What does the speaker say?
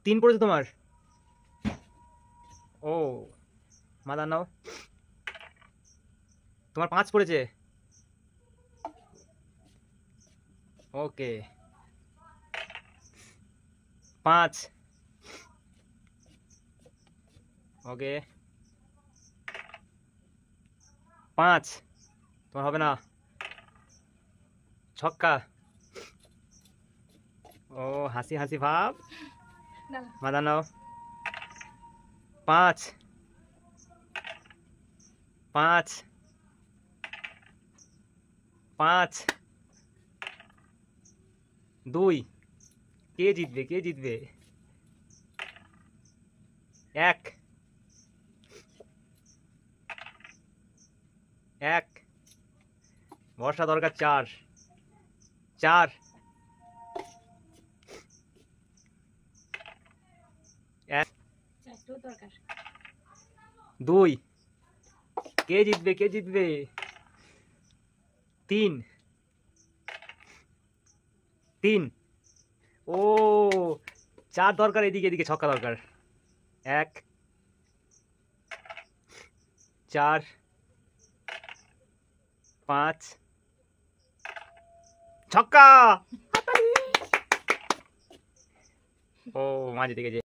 তিন পড়েছে তোমার। ও মাদার নাও। তোমার 5 পড়েছে। ওকে 5। ওকে 5 তোমার হবে না। ছক্কা। ও হাসি হাসি ভাব। মাদার নাও। 5 5 5 2। কে জিতবে কে জিতবে? 1 1 বর্ষা দরকার 4 4 1 2। কে জিতবে কে জিতবে? 3 3। ও 4 দরকার, এদিকে এদিকে ছক্কা দরকার। 1 4 5 ছক্কা। ও মা জিতে গেছে।